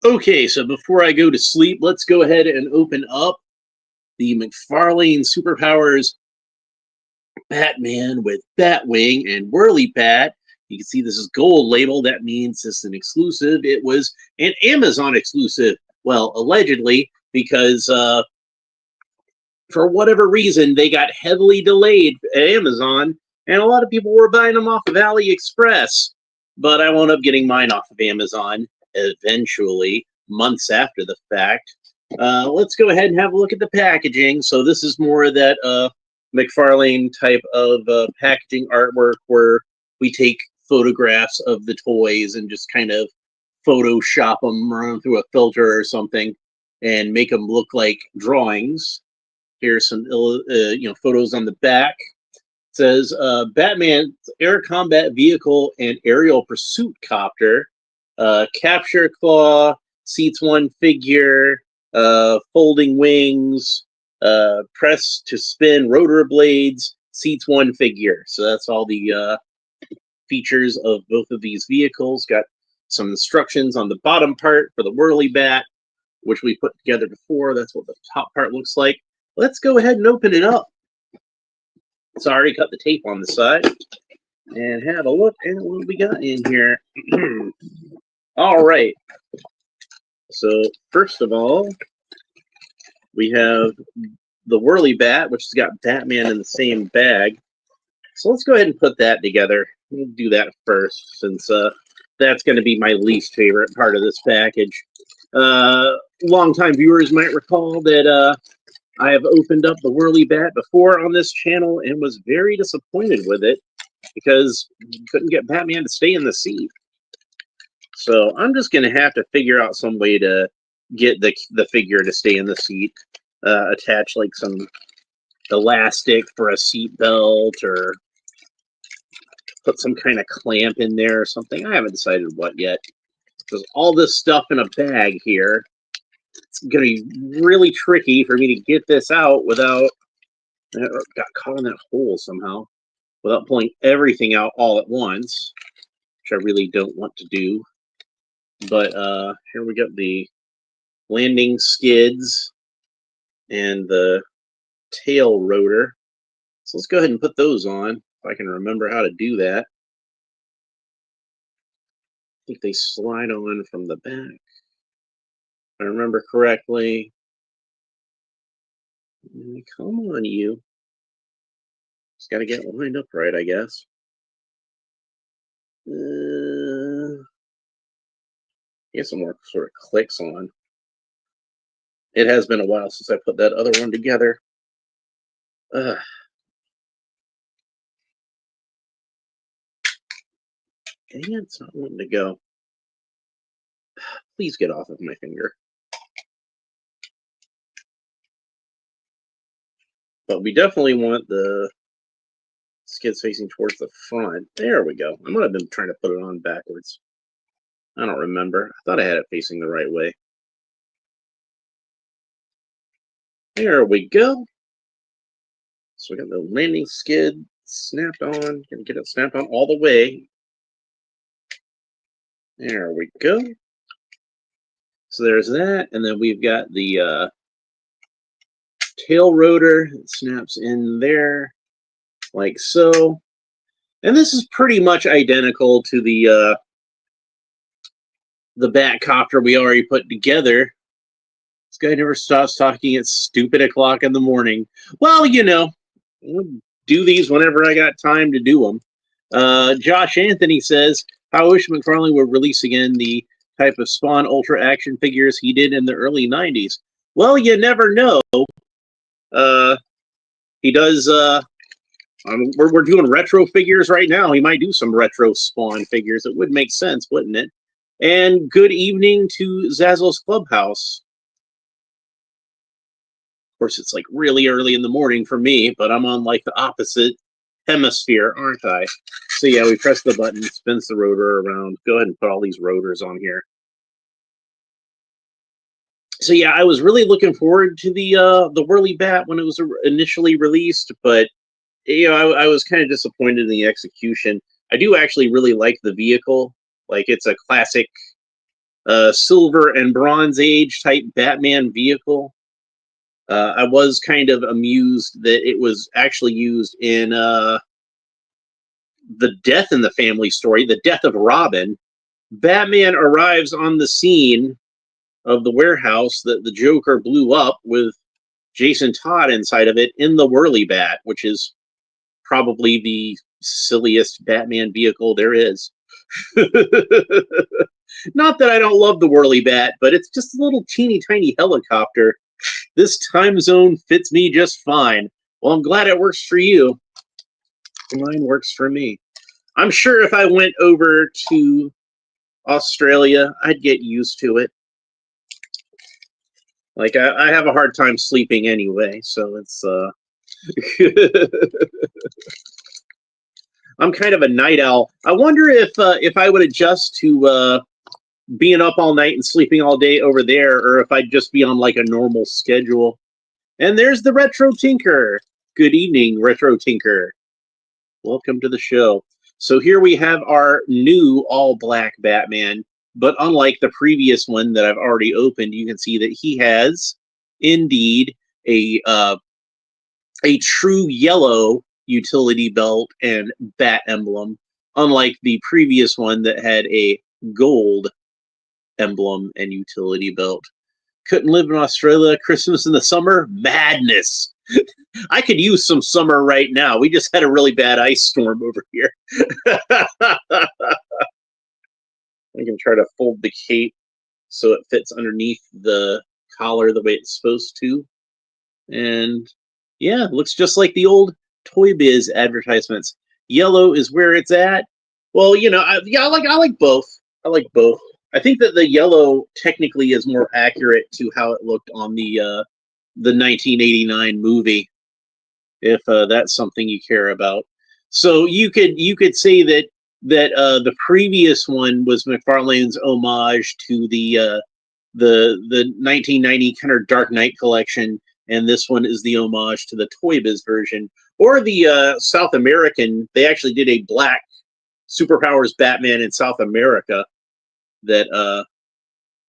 Okay, so before I go to sleep, let's go ahead and open up the Mcfarlane Superpowers Batman with Batwing and Whirlybat. You can see this is gold label. That means this is an exclusive. It was an Amazon exclusive. Well, allegedly, because for whatever reason, they got heavily delayed at Amazon, and a lot of people were buying them off of AliExpress. But I wound up getting mine off of Amazon eventually, months after the fact. Let's go ahead and have a look at the packaging. So this is more of that McFarlane type of packaging artwork where we take photographs of the toys and just kind of Photoshop them, run them through a filter or something, and make them look like drawings. Here's some photos on the back. It says Batman air combat vehicle and aerial pursuit copter, capture claw, seats one figure, folding wings, press to spin rotor blades, seats one figure. So that's all the features of both of these vehicles. Got some instructions on the bottom part for the Whirlybat, which we put together before. That's what the top part looks like. Let's go ahead and open it up. Sorry, cut the tape on the side. And have a look at what we got in here. All right. So, first of all, we have the Whirlybat, which has got Batman in the same bag. So let's go ahead and put that together. We'll do that first, since that's going to be my least favorite part of this package. Longtime viewers might recall that I have opened up the Whirlybat before on this channel and was very disappointed with it because you couldn't get Batman to stay in the seat. So I'm just going to have to figure out some way to get the figure to stay in the seat. Attach like some elastic for a seat belt, or put some kind of clamp in there or something. I haven't decided what yet. There's all this stuff in a bag here. It's going to be really tricky for me to get this out without, got caught in that hole somehow, without pulling everything out all at once, which I really don't want to do. But here we got the landing skids and the tail rotor. So let's go ahead and put those on, if I can remember how to do that. I think they slide on from the back, if I remember correctly. Come on, you. Just got to get lined up right, I guess. Get some more sort of clicks on. It has been a while since I put that other one together. Dang it, it's not wanting to go. Please get off of my finger. But we definitely want the skids facing towards the front. There we go. I might have been trying to put it on backwards. I don't remember. I thought I had it facing the right way. There we go. So we got the landing skid snapped on. Gonna get it snapped on all the way. There we go. So there's that, and then we've got the tail rotor. It snaps in there, like so. And this is pretty much identical to the Batcopter we already put together. This guy never stops talking at stupid o'clock in the morning. Well, you know, I'll do these whenever I got time to do them. Josh Anthony says, I wish McFarlane would release again the type of Spawn Ultra action figures he did in the early 90s. Well, you never know. He does, we're doing retro figures right now. He might do some retro Spawn figures. It would make sense, wouldn't it? And good evening to Zazzle's Clubhouse. Of course, it's like really early in the morning for me, but I'm on like the opposite hemisphere, aren't I? So yeah, we press the button, spins the rotor around. Go ahead and put all these rotors on here. So yeah, I was really looking forward to the Whirlybat when it was initially released, but you know, I was kind of disappointed in the execution. I do actually really like the vehicle. Like, it's a classic Silver and Bronze Age type Batman vehicle. I was kind of amused that it was actually used in the Death in the Family story, The Death of Robin. Batman arrives on the scene of the warehouse that the Joker blew up with Jason Todd inside of it in the Whirlybat, which is probably the silliest Batman vehicle there is. Not that I don't love the Whirlybat, but it's just a little teeny tiny helicopter. This time zone fits me just fine. Well, I'm glad it works for you. Mine works for me. I'm sure if I went over to Australia, I'd get used to it. Like, I have a hard time sleeping anyway, so it's, I'm kind of a night owl. I wonder if I would adjust to being up all night and sleeping all day over there, or if I'd just be on like a normal schedule. And there's the Retro Tinker. Good evening, Retro Tinker. Welcome to the show. So here we have our new all-black Batman, but unlike the previous one that I've already opened, you can see that he has indeed a true yellow utility belt and bat emblem, unlike the previous one that had a gold emblem and utility belt. Couldn't live in Australia. Christmas in the summer? Madness. I could use some summer right now. We just had a really bad ice storm over here. I can try to fold the cape so it fits underneath the collar the way it's supposed to. And yeah, it looks just like the old Toy Biz advertisements. Yellow is where it's at. Well, you know, I like both. I like both. I think that the yellow technically is more accurate to how it looked on the 1989 movie, if that's something you care about. So you could say that the previous one was McFarlane's homage to the 1990 kind of Dark Knight collection, and this one is the homage to the Toy Biz version. Or the South American, they actually did a black Superpowers Batman in South America that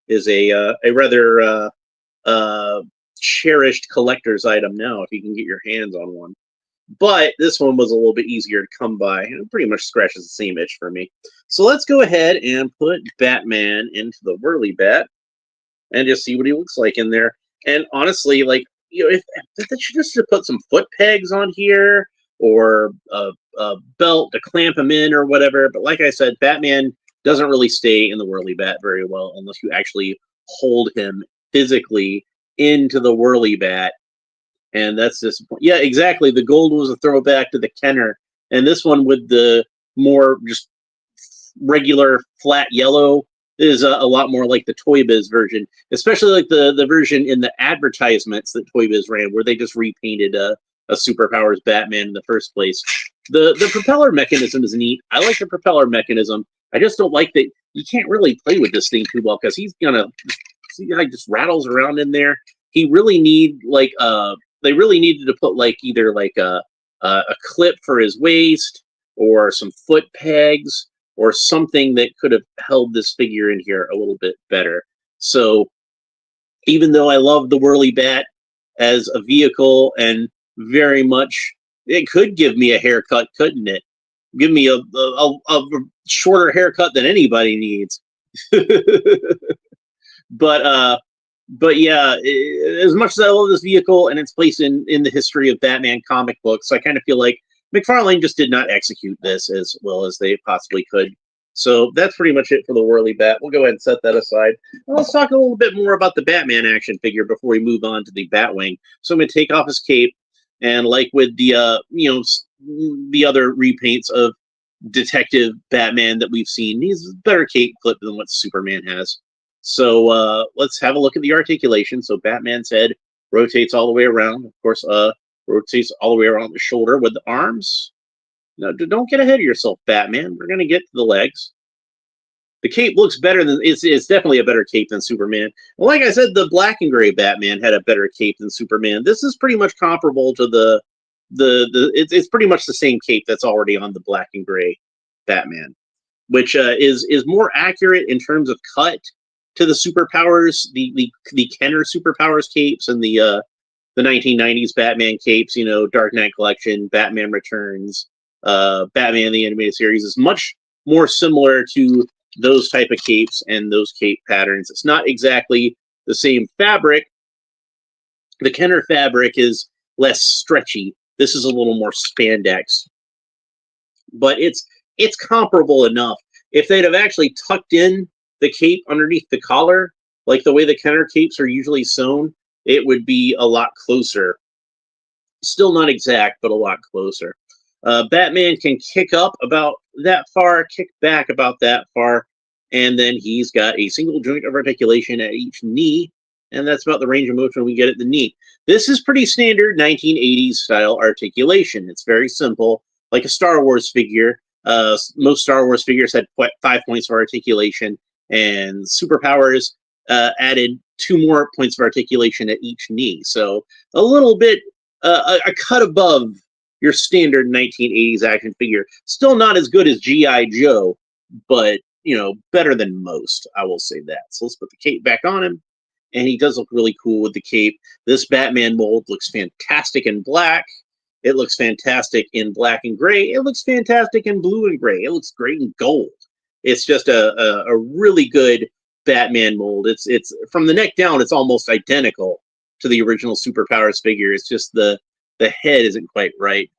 is a rather cherished collector's item now, if you can get your hands on one. But this one was a little bit easier to come by, and it pretty much scratches the same itch for me. So let's go ahead and put Batman into the Whirlybat and just see what he looks like in there. And honestly, like, you know, if they should just put some foot pegs on here or a belt to clamp him in or whatever. But like I said, Batman doesn't really stay in the Whirlybat very well unless you actually hold him physically into the Whirlybat. And that's disappointing. Yeah, exactly. The gold was a throwback to the Kenner. And this one with the more just regular flat yellow is a lot more like the Toy Biz version, especially like the version in the advertisements that Toy Biz ran, where they just repainted a Superpowers Batman in the first place. The propeller mechanism is neat. I like the propeller mechanism. I just don't like that you can't really play with this thing too well, because he's gonna see how he just rattles around in there. He really need like they really needed to put like either like a clip for his waist or some foot pegs or something that could have held this figure in here a little bit better. So even though I love the Whirlybat as a vehicle, and very much it could give me a haircut, couldn't it? Give me a shorter haircut than anybody needs. But yeah, as much as I love this vehicle and its place in the history of Batman comic books, I kind of feel like McFarlane just did not execute this as well as they possibly could. So that's pretty much it for the Whirlybat. We'll go ahead and set that aside. And let's talk a little bit more about the Batman action figure before we move on to the Batwing. So I'm going to take off his cape, and like with the the other repaints of Detective Batman that we've seen, he's a better cape clip than what Superman has. So let's have a look at the articulation. So Batman's head rotates all the way around. Of course, rotates all the way around the shoulder with the arms. No, don't get ahead of yourself, Batman. We're going to get to the legs. The cape looks better than it's definitely a better cape than Superman. Well, like I said, the black and gray Batman had a better cape than Superman. This is pretty much comparable to it's pretty much the same cape that's already on the black and gray Batman, which is more accurate in terms of cut to the superpowers, the Kenner superpowers capes and the 1990s Batman capes, you know, Dark Knight Collection, Batman Returns, Batman the Animated Series is much more similar to those type of capes and those cape patterns. It's not exactly the same fabric. The Kenner fabric is less stretchy. This is a little more spandex, but it's comparable enough. If they'd have actually tucked in the cape underneath the collar, like the way the Kenner capes are usually sewn, it would be a lot closer. Still not exact, but a lot closer. Batman can kick up about that far, kick back about that far, and then he's got a single joint of articulation at each knee, and that's about the range of motion we get at the knee. This is pretty standard 1980s style articulation. It's very simple, like a Star Wars figure. Most Star Wars figures had 5 points of articulation, and superpowers added 2 more points of articulation at each knee. So a little bit, a cut above your standard 1980s action figure. Still not as good as G.I. Joe, but, you know, better than most, I will say that. So let's put the cape back on him, and he does look really cool with the cape. This Batman mold looks fantastic in black. It looks fantastic in black and gray. It looks fantastic in blue and gray. It looks great in gold. It's just a really good Batman mold. It's from the neck down, it's almost identical to the original Superpowers figure. It's just the head isn't quite right.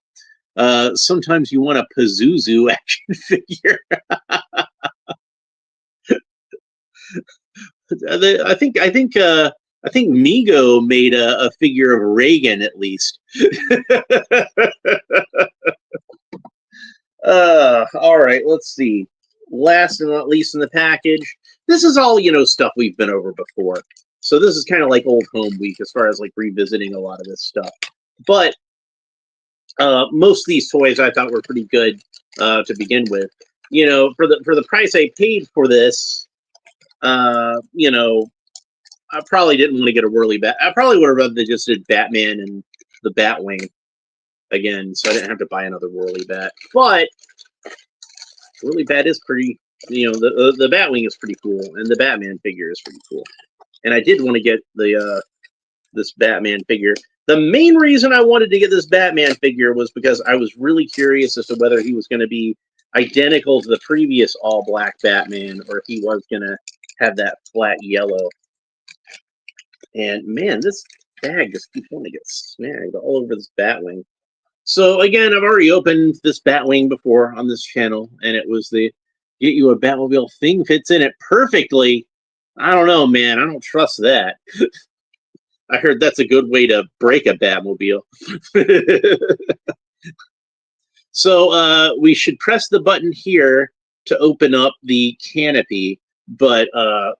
Sometimes you want a Pazuzu action figure. I think Mego made a figure of Reagan at least. All right, let's see. Last and not least in the package, this is all, you know, stuff we've been over before. So this is kind of like old home week as far as like revisiting a lot of this stuff. But most of these toys I thought were pretty good to begin with. You know, for the price I paid for this, you know, I probably didn't want to get a Whirlybat. I probably would have rather just did Batman and the Batwing again, so I didn't have to buy another Whirlybat. But Whirlybat is pretty, you know, the Batwing is pretty cool, and the Batman figure is pretty cool. And I did want to get the this Batman figure. The main reason I wanted to get this Batman figure was because I was really curious as to whether he was going to be identical to the previous all-black Batman, or if he was going to have that flat yellow. And man, this bag just keeps wanting to get snagged all over this Batwing. So again, I've already opened this Batwing before on this channel, and it was the get you a Batmobile thing fits in it perfectly. I don't know, man. I don't trust that. I heard that's a good way to break a Batmobile. So we should press the button here to open up the canopy. But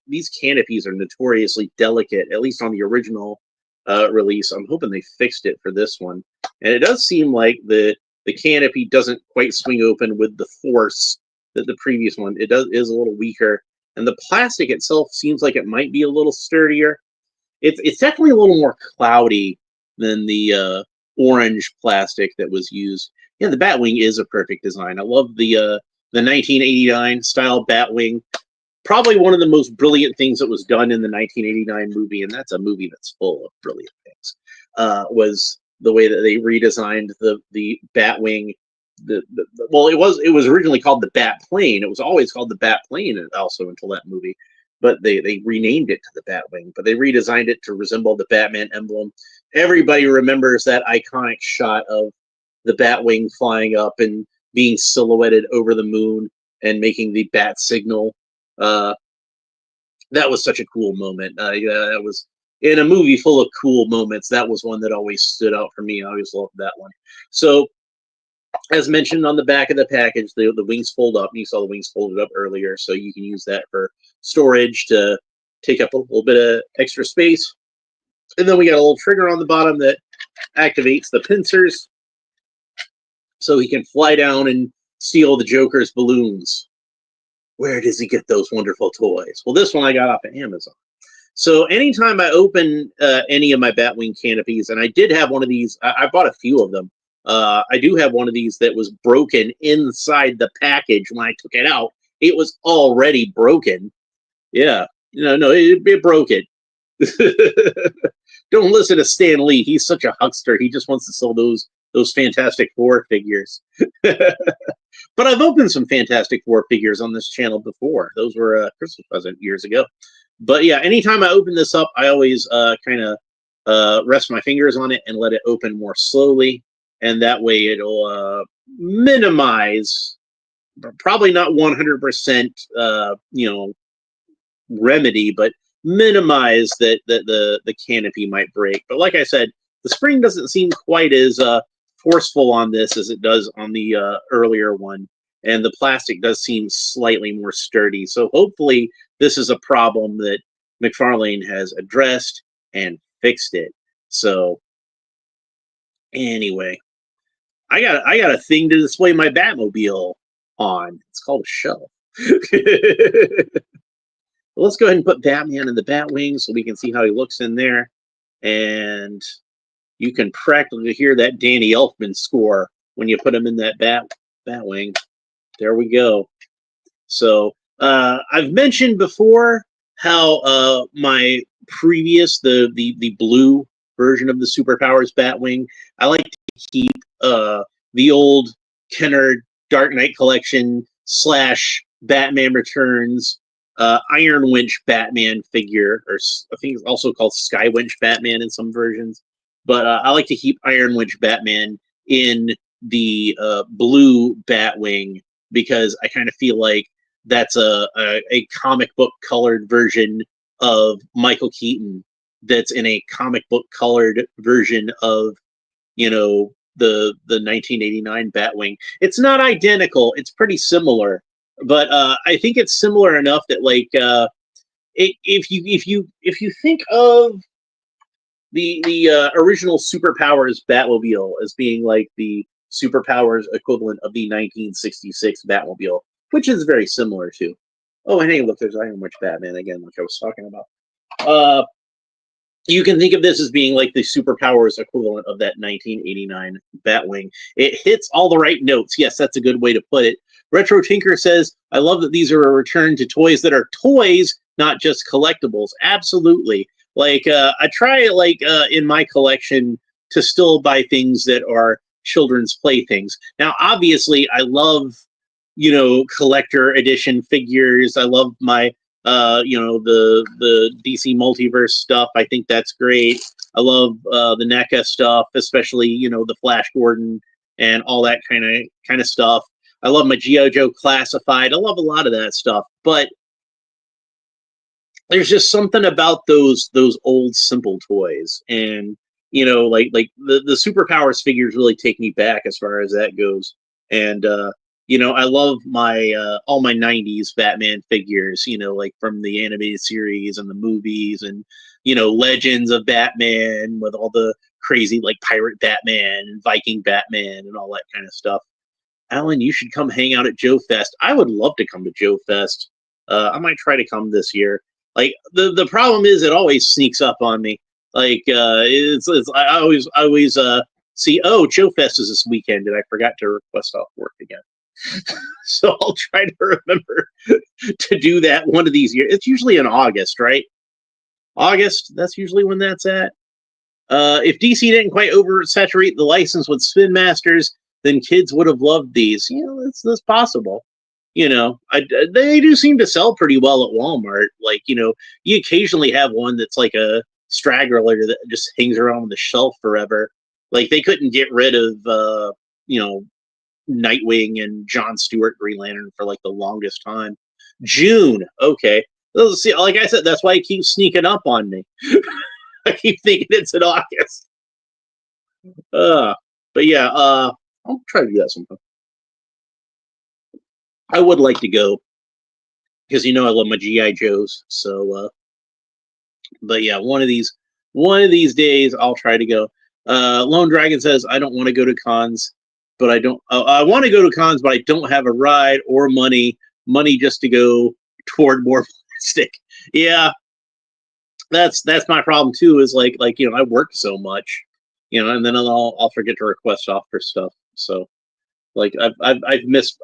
these canopies are notoriously delicate, at least on the original release. I'm hoping they fixed it for this one. And it does seem like the canopy doesn't quite swing open with the force that the previous one. It is a little weaker. And the plastic itself seems like it might be a little sturdier. It's definitely a little more cloudy than the orange plastic that was used. Yeah, the Batwing is a perfect design. I love the 1989 style Batwing. Probably one of the most brilliant things that was done in the 1989 movie, and that's a movie that's full of brilliant things, was the way that they redesigned the Batwing. Well, it was originally called the Batplane. It was always called the Batplane also until that movie, but they renamed it to the Batwing. But they redesigned it to resemble the Batman emblem. Everybody remembers that iconic shot of the Batwing flying up and being silhouetted over the moon and making the bat signal. That was such a cool moment. That was in a movie full of cool moments. That was one that always stood out for me. I always loved that one. So, as mentioned on the back of the package, the wings fold up. You saw the wings folded up earlier, so you can use that for storage to take up a little bit of extra space. And then we got a little trigger on the bottom that activates the pincers, so he can fly down and steal the Joker's balloons. Where does he get those wonderful toys? Well, this one I got off of Amazon. So anytime I open any of my Batwing canopies, and I did have one of these, I bought a few of them. I do have one of these that was broken inside the package when I took it out. It was already broken. Yeah, No, it broke it. Don't listen to Stan Lee. He's such a huckster. He just wants to sell those Fantastic Four figures. But I've opened some Fantastic Four figures on this channel before. Those were a Christmas present years ago. But yeah, anytime I open this up, I always kind of rest my fingers on it and let it open more slowly. And that way it'll minimize, probably not 100%, remedy, but minimize that the canopy might break. But like I said, the spring doesn't seem quite as forceful on this as it does on the earlier one, and the plastic does seem slightly more sturdy. So hopefully this is a problem that Mcfarlane has addressed and fixed it. So anyway, I got a thing to display my Batmobile on. It's called a shelf. Let's go ahead and put Batman in the Batwing so we can see how he looks in there. And you can practically hear that Danny Elfman score when you put him in that Batwing. There we go. So I've mentioned before how my previous, the blue version of the Superpowers Batwing, I like to keep the old Kenner Dark Knight Collection / Batman Returns Iron Winch Batman figure, or I think it's also called Sky Winch Batman in some versions. But I like to keep Iron Winch Batman in the blue Batwing because I kind of feel like that's a comic book colored version of Michael Keaton that's in a comic book colored version of, the 1989 Batwing. It's not identical. It's pretty similar, but I think it's similar enough that if you think of the original Superpowers Batmobile as being like the Superpowers equivalent of the 1966 Batmobile, which is very similar to. Oh, and hey, look, there's Iron Witch Batman again, like I was talking about. You can think of this as being like the Superpowers equivalent of that 1989 Batwing. It hits all the right notes. Yes, that's a good way to put it. Retro Tinker says, I love that these are a return to toys that are toys, not just collectibles. Absolutely. I try, in my collection to still buy things that are children's playthings. Now, obviously, I love, collector edition figures. I love my the DC multiverse stuff. I think that's great. I love the NECA stuff, especially the Flash Gordon and all that kind of stuff. I love my G.I. Joe Classified. I love a lot of that stuff, but there's just something about those old simple toys, and like the Superpowers figures really take me back as far as that goes. And I love my all my 90s Batman figures, like from the animated series and the movies, and Legends of Batman with all the crazy like Pirate Batman and Viking Batman and all that kind of stuff. Alan, you should come hang out at Joe Fest. I would love to come to Joe Fest. I might try to come this year. Like the problem is it always sneaks up on me. It's I always see, oh, Joe Fest is this weekend and I forgot to request off work again. So I'll try to remember to do that one of these years. It's usually in August, right? August, that's usually when that's at. If DC didn't quite oversaturate the license with Spin Masters, then kids would have loved these. That's possible. They do seem to sell pretty well at Walmart. You occasionally have one that's like a straggler that just hangs around on the shelf forever. Like they couldn't get rid of, Nightwing and John Stewart Green Lantern for like the longest time. June, okay. Let's see, like I said, that's why it keeps sneaking up on me. I keep thinking it's in August. But yeah, I'll try to do that sometime. I would like to go because I love my GI Joes. So, but yeah, one of these days I'll try to go. Lone Dragon says I don't want to go to cons, but I don't. I want to go to cons, but I don't have a ride or money just to go toward more plastic. Yeah, that's my problem too. Is like I work so much, and then I'll forget to request off for stuff. So. Like I missed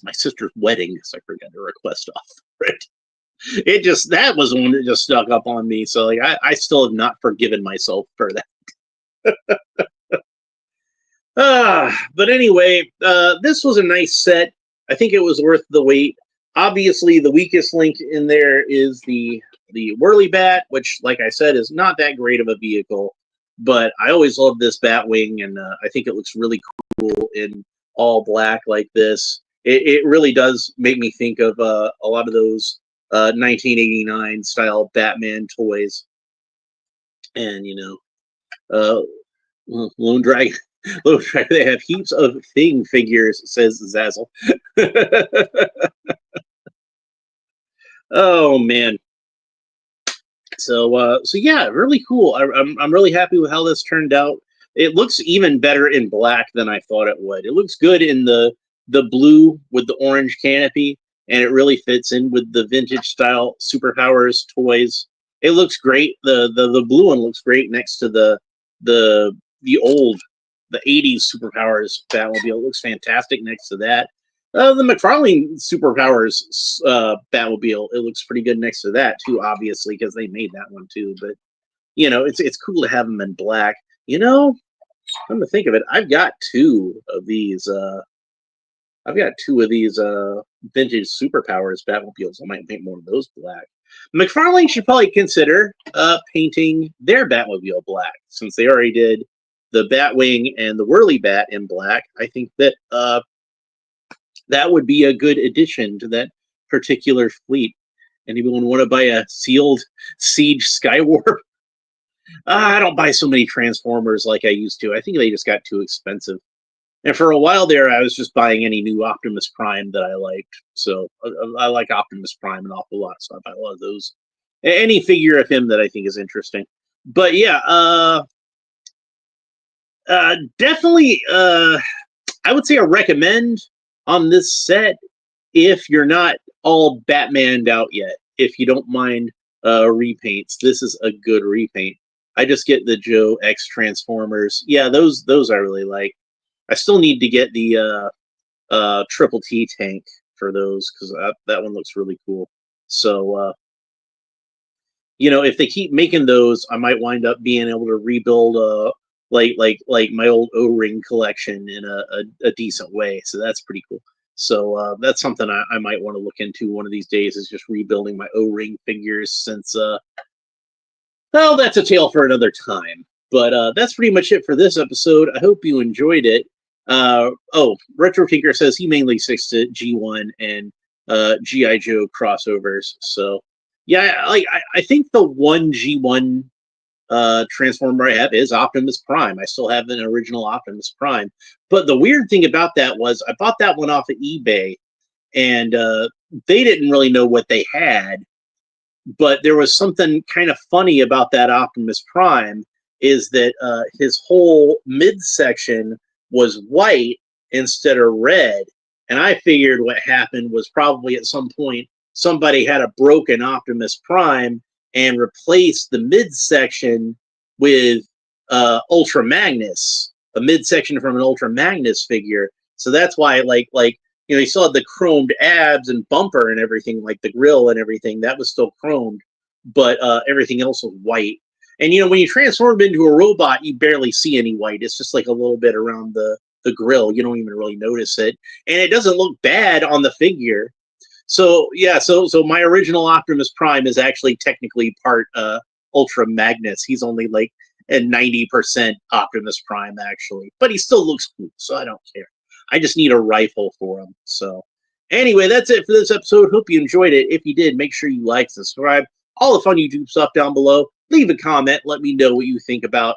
my sister's wedding because I forgot to request off for it. That was one that just stuck up on me. So like I still have not forgiven myself for that. But anyway, this was a nice set. I think it was worth the wait. Obviously, the weakest link in there is the Whirlybat, which, like I said, is not that great of a vehicle. But I always loved this Batwing, and I think it looks really cool in all black like this. It really does make me think of a lot of those 1989 style Batman toys. And, Lone Dragon. Lone Dragon, they have heaps of Thing figures, says Zazzle. Oh, man. So yeah, really cool. I'm really happy with how this turned out. It looks even better in black than I thought it would. It looks good in the blue with the orange canopy, and it really fits in with the vintage style Superpowers toys. It looks great. The blue one looks great next to the old the 80s Superpowers Batmobile. It looks fantastic next to that. The Mcfarlane Superpowers Batmobile, it looks pretty good next to that too, obviously, because they made that one too. But it's cool to have them in black. I'm gonna think of it. I've got two of these. Vintage Superpowers Batmobiles. I might paint more of those black. Mcfarlane should probably consider painting their Batmobile black, since they already did the Batwing and the Whirlybat in black. I think that that would be a good addition to that particular fleet. Anyone want to buy a sealed Siege Skywarp? I don't buy so many Transformers like I used to. I think they just got too expensive. And for a while there, I was just buying any new Optimus Prime that I liked. So I like Optimus Prime an awful lot, so I buy a lot of those. Any figure of him that I think is interesting. But yeah, definitely, I would say a recommend on this set if you're not all Batmaned out yet. If you don't mind repaints, this is a good repaint. I just get the Joe X Transformers. Yeah, those I really like. I still need to get the Triple T tank for those, because that one looks really cool. So if they keep making those, I might wind up being able to rebuild like my old O-ring collection in a decent way. So that's pretty cool. So that's something I might want to look into one of these days, is just rebuilding my O-ring figures, since well, that's a tale for another time. But that's pretty much it for this episode. I hope you enjoyed it. Retro Tinker says he mainly sticks to G1 and G.I. Joe crossovers. So yeah, I think the one G1 Transformer I have is Optimus Prime. I still have an original Optimus Prime. But the weird thing about that was I bought that one off of eBay, and they didn't really know what they had. But there was something kind of funny about that Optimus Prime, is that his whole midsection was white instead of red. And I figured what happened was probably at some point somebody had a broken Optimus Prime and replaced the midsection with Ultra Magnus, a midsection from an Ultra Magnus figure. So that's why, you still had the chromed abs and bumper and everything, like the grill and everything. That was still chromed, but everything else was white. And, when you transform into a robot, you barely see any white. It's just like a little bit around the grill. You don't even really notice it. And it doesn't look bad on the figure. So, yeah, so my original Optimus Prime is actually technically part Ultra Magnus. He's only like a 90% Optimus Prime, actually. But he still looks cool, so I don't care. I just need a rifle for him. So, anyway, that's it for this episode. Hope you enjoyed it. If you did, make sure you like, subscribe, all the fun YouTube stuff down below. Leave a comment. Let me know what you think about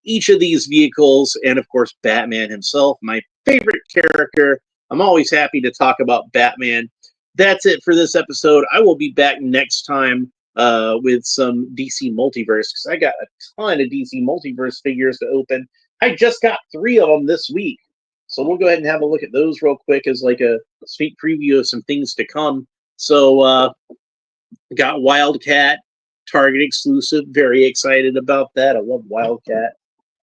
each of these vehicles. And, of course, Batman himself, my favorite character. I'm always happy to talk about Batman. That's it for this episode. I will be back next time with some DC Multiverse, because I got a ton of DC Multiverse figures to open. I just got 3 of them this week. So we'll go ahead and have a look at those real quick as like a sneak preview of some things to come. So got Wildcat, Target exclusive. Very excited about that. I love Wildcat.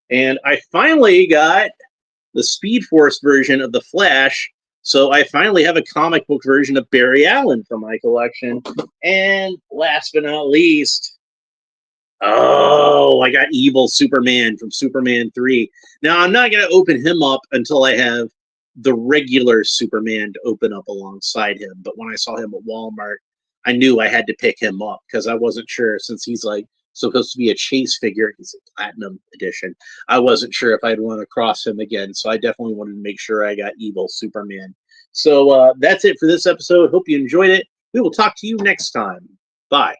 And I finally got the Speed Force version of the Flash So I finally have a comic book version of Barry Allen for my collection. And last but not least, oh, I got Evil Superman from Superman 3. Now, I'm not going to open him up until I have the regular Superman to open up alongside him. But when I saw him at Walmart, I knew I had to pick him up because I wasn't sure, since he's like supposed to be a chase figure, he's a platinum edition. I wasn't sure if I'd run across him again. So I definitely wanted to make sure I got Evil Superman. So that's it for this episode. Hope you enjoyed it. We will talk to you next time. Bye.